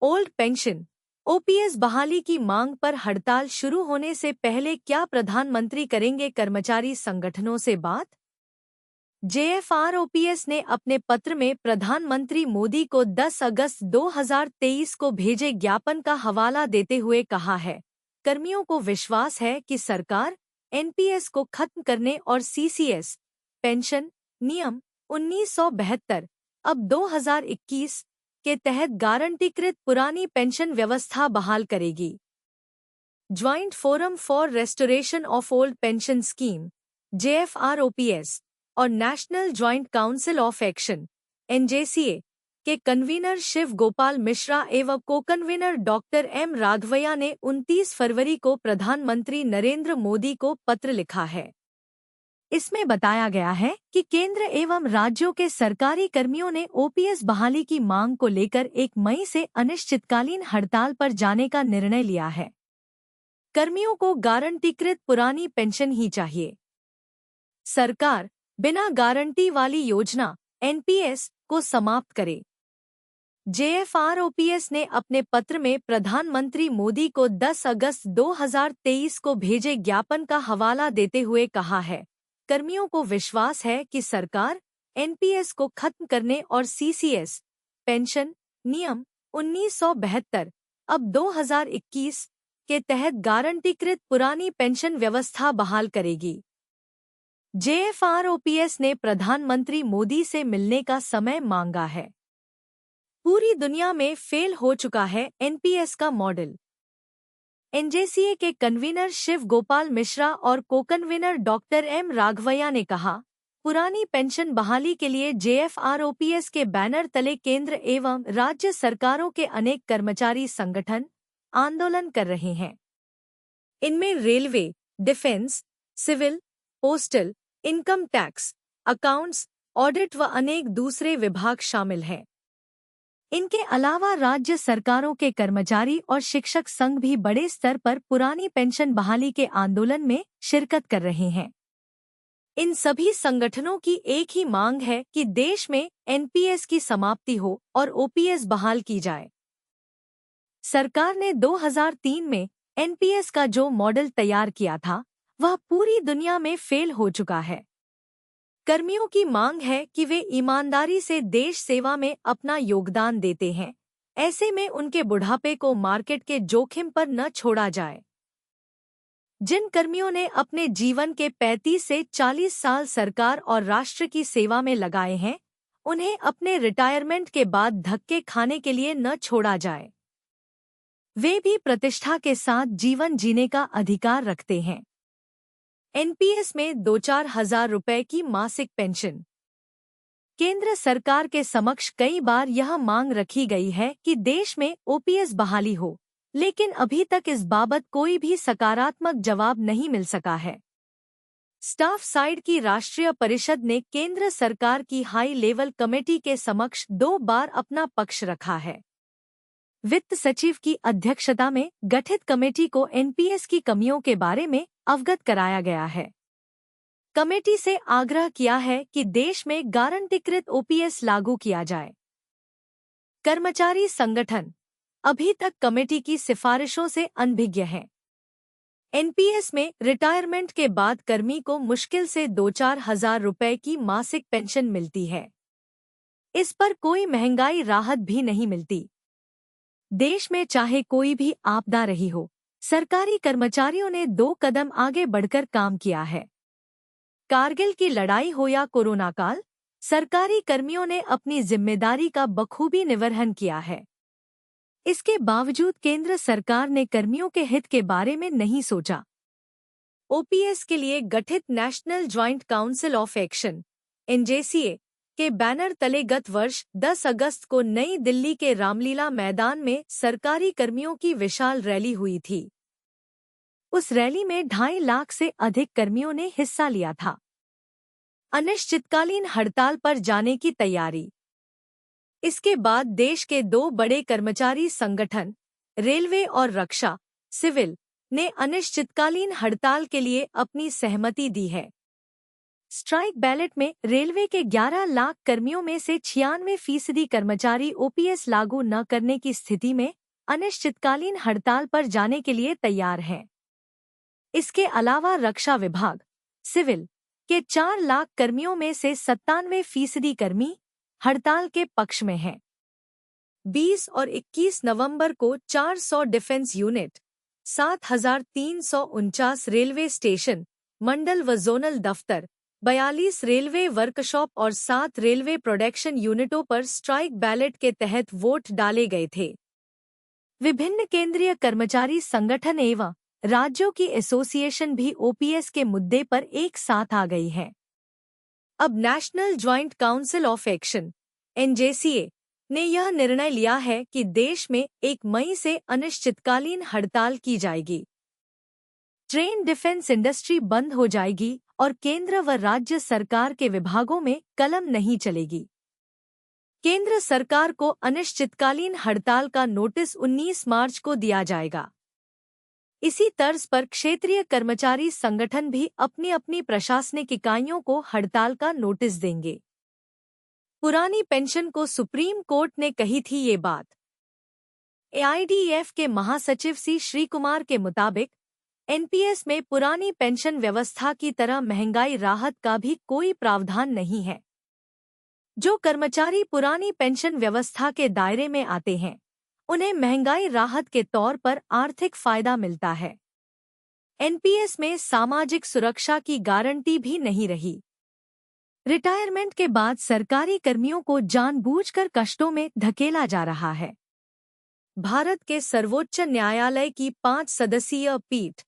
Old pension OPS बहाली की मांग पर हड़ताल शुरू होने से पहले क्या प्रधानमंत्री करेंगे कर्मचारी संगठनों से बात? जेएफआरओपीएस ने अपने पत्र में प्रधानमंत्री मोदी को 10 अगस्त 2023 को भेजे ज्ञापन का हवाला देते हुए कहा है, कर्मियों को विश्वास है कि सरकार एनपीएस को खत्म करने और सीसीएस पेंशन नियम 1972 अब 2021 के तहत गारंटीकृत पुरानी पेंशन व्यवस्था बहाल करेगी। Joint forum for restoration of old pension scheme JFROPS और national joint council of action NJCA के कन्वीनर शिव गोपाल मिश्रा एवं co convener doctor M Raghavaiah ने 29 फरवरी को प्रधानमंत्री नरेंद्र मोदी को पत्र लिखा है। इसमें बताया गया है कि केंद्र एवं राज्यों के सरकारी कर्मियों ने ओपीएस बहाली की मांग को लेकर 1 मई से अनिश्चितकालीन हड़ताल पर जाने का निर्णय लिया है। कर्मियों को गारंटीकृत पुरानी पेंशन ही चाहिए। सरकार बिना गारंटी वाली योजना एनपीएस को समाप्त करे। जेएफआरओपीएस ने अपने पत्र में प्रधानमंत्री मोदी को 10 अगस्त 2023 को भेजे ज्ञापन का हवाला देते हुए कहा है, कर्मियों को विश्वास है कि सरकार एनपीएस को खत्म करने और सीसीएस पेंशन नियम 1972 अब 2021 के तहत गारंटीकृत पुरानी पेंशन व्यवस्था बहाल करेगी। जेएफआरओपीएस ने प्रधानमंत्री मोदी से मिलने का समय मांगा है। पूरी दुनिया में फेल हो चुका है एनपीएस का मॉडल। एनजेसीए के कन्वीनर शिव गोपाल मिश्रा और को-कन्वीनर डॉक्टर एम राघवैया ने कहा, पुरानी पेंशन बहाली के लिए जेएफआरओपीएस के बैनर तले केंद्र एवं राज्य सरकारों के अनेक कर्मचारी संगठन आंदोलन कर रहे हैं। इनमें railway, defence, civil, postal, income tax, accounts, audit व अनेक दूसरे विभाग शामिल हैं। इनके अलावा राज्य सरकारों के कर्मचारी और शिक्षक संघ भी बड़े स्तर पर पुरानी पेंशन बहाली के आंदोलन में शिरकत कर रहे हैं। इन सभी संगठनों की एक ही मांग है कि देश में एनपीएस की समाप्ति हो और ओपीएस बहाल की जाए। सरकार ने 2003 में एनपीएस का जो मॉडल तैयार किया था, वह पूरी दुनिया में फेल हो चुका है। कर्मियों की मांग है कि वे ईमानदारी से देश सेवा में अपना योगदान देते हैं, ऐसे में उनके बुढ़ापे को मार्केट के जोखिम पर न छोड़ा जाए। जिन कर्मियों ने अपने जीवन के 35 से 40 साल सरकार और राष्ट्र की सेवा में लगाए हैं, उन्हें अपने रिटायरमेंट के बाद धक्के खाने के लिए न छोड़ा जाए। वे भी प्रतिष्ठा के साथ जीवन जीने का अधिकार रखते हैं। एनपीएस में 2-4 हजार रुपए की मासिक पेंशन। केंद्र सरकार के समक्ष कई बार यह मांग रखी गई है कि देश में ओपीएस बहाली हो, लेकिन अभी तक इस बाबत कोई भी सकारात्मक जवाब नहीं मिल सका है। स्टाफ साइड की राष्ट्रीय परिषद ने केंद्र सरकार की हाई लेवल कमेटी के समक्ष 2 बार अपना पक्ष रखा है। वित्त सचिव की अध्यक्षता में गठित कमेटी को एनपीएस की कमियों के बारे में अवगत कराया गया है। कमेटी से आग्रह किया है कि देश में गारंटीकृत ओपीएस लागू किया जाए। कर्मचारी संगठन अभी तक कमेटी की सिफारिशों से अनभिज्ञ हैं। एनपीएस में रिटायरमेंट के बाद कर्मी को मुश्किल से 2-4 हजार रुपए की मासिक पेंशन मिलती है। इस पर कोई महंगाई राहत भी नहीं मिलती। देश में चाहे कोई भी आपदा रही हो, सरकारी कर्मचारियों ने 2 कदम आगे बढ़कर काम किया है। कारगिल की लड़ाई हो या कोरोना काल, सरकारी कर्मियों ने अपनी जिम्मेदारी का बखूबी निर्वहन किया है। इसके बावजूद केंद्र सरकार ने कर्मियों के हित के बारे में नहीं सोचा। ओपीएस के लिए गठित national joint council of action NJCA के बैनर तले गत वर्ष 10 अगस्त को नई दिल्ली के रामलीला मैदान में सरकारी कर्मियों की विशाल रैली हुई थी। उस रैली में 2.5 लाख से अधिक कर्मियों ने हिस्सा लिया था। अनिश्चितकालीन हड़ताल पर जाने की तैयारी। इसके बाद देश के 2 बड़े कर्मचारी संगठन रेलवे और रक्षा सिविल ने अनिश्चितकालीन हड़ताल के लिए अपनी सहमति दी है। स्ट्राइक बैलेट में रेलवे के 11 लाख कर्मियों में से 96% कर्मचारी ओपीएस लागू न करने की स्थिति में अनिश्चितकालीन हड़ताल पर जाने के लिए तैयार हैं। इसके अलावा रक्षा विभाग सिविल के 4 लाख कर्मियों में से 97% कर्मी हड़ताल के पक्ष में हैं। 20 और 21 नवंबर को 400 डिफेंस यूनिट, 7,349 रेलवे स्टेशन, मंडल व जोनल दफ्तर, 42 रेलवे वर्कशॉप और 7 रेलवे प्रोडक्शन यूनिटों पर स्ट्राइक बैलेट के तहत वोट डाले गए थे। विभिन्न केंद्रीय कर्मचारी संगठन एवं राज्यों की एसोसिएशन भी ओपीएस के मुद्दे पर एक साथ आ गई है। अब national joint council of action NJCA ने यह निर्णय लिया है कि देश में 1 मई से अनिश्चितकालीन हड़ताल की जाएगी। ट्रेन डिफेंस इंडस्ट्री बंद हो जाएगी और केंद्र व राज्य सरकार के विभागों में कलम नहीं चलेगी। केंद्र सरकार को अनिश्चितकालीन हड़ताल का नोटिस 19 मार्च को दिया जाएगा। इसी तर्ज पर क्षेत्रीय कर्मचारी संगठन भी अपनी अपनी प्रशासनिक इकाइयों को हड़ताल का नोटिस देंगे। पुरानी पेंशन को सुप्रीम कोर्ट ने कही थी ये बात। एआईडीएफ के महासचिव सी श्रीकुमार के मुताबिक एनपीएस में पुरानी पेंशन व्यवस्था की तरह महंगाई राहत का भी कोई प्रावधान नहीं है। जो कर्मचारी पुरानी पेंशन व्यवस्था के दायरे में आते हैं उन्हें महंगाई राहत के तौर पर आर्थिक फायदा मिलता है। एनपीएस में सामाजिक सुरक्षा की गारंटी भी नहीं रही। रिटायरमेंट के बाद सरकारी कर्मियों को जानबूझकर कष्टों में धकेला जा रहा है। भारत के सर्वोच्च न्यायालय की 5 सदस्यीय पीठ,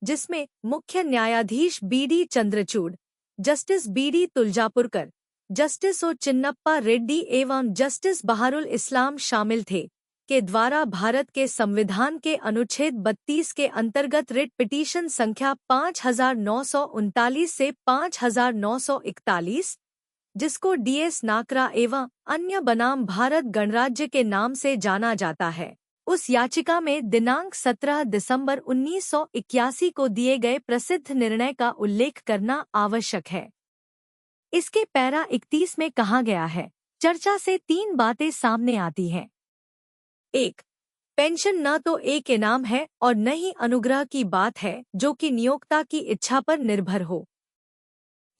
जिसमें मुख्य न्यायाधीश BD Chandrachud, justice BD Tuljapurkar, justice O Chinnappa Reddy एवं जस्टिस बहारुल इस्लाम शामिल थे, के द्वारा भारत के संविधान के अनुच्छेद 32 के अंतर्गत रिट पिटीशन संख्या 5939 से 5941, जिसको डीएस नाकरा एवं अन्य बनाम भारत गणराज्य के नाम से जाना जाता है, उस याचिका में दिनांक 17 दिसंबर 1981 को दिए गए प्रसिद्ध निर्णय का उल्लेख करना आवश्यक है। इसके पैरा 31 में कहा गया है, चर्चा से 3 बातें सामने आती हैं। 1. पेंशन न तो एक इनाम है और न ही अनुग्रह की बात है जो कि नियोक्ता की इच्छा पर निर्भर हो।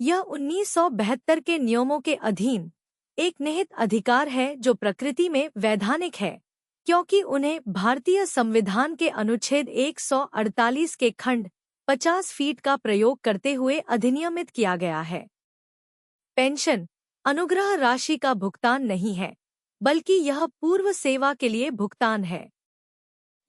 यह 1972 के नियमों के अधीन एक निहित अधिकार है जो प्रकृति में वैधानिक है, क्योंकि उन्हें भारतीय संविधान के अनुच्छेद 148 के खंड 50 फीट का प्रयोग करते हुए अधिनियमित किया गया है। पेंशन अनुग्रह राशि का भुगतान नहीं है, बल्कि यह पूर्व सेवा के लिए भुगतान है।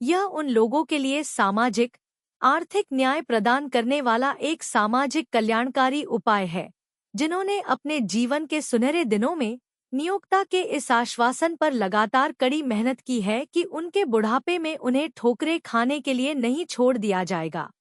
यह उन लोगों के लिए सामाजिक आर्थिक न्याय प्रदान करने वाला एक सामाजिक कल्याणकारी उपाय है, जिन्होंने अपने जीवन के सुनहरे दिनों में नियोक्ता के इस आश्वासन पर लगातार कड़ी मेहनत की है कि उनके बुढ़ापे में उन्हें ठोकरें खाने के लिए नहीं छोड़ दिया जाएगा।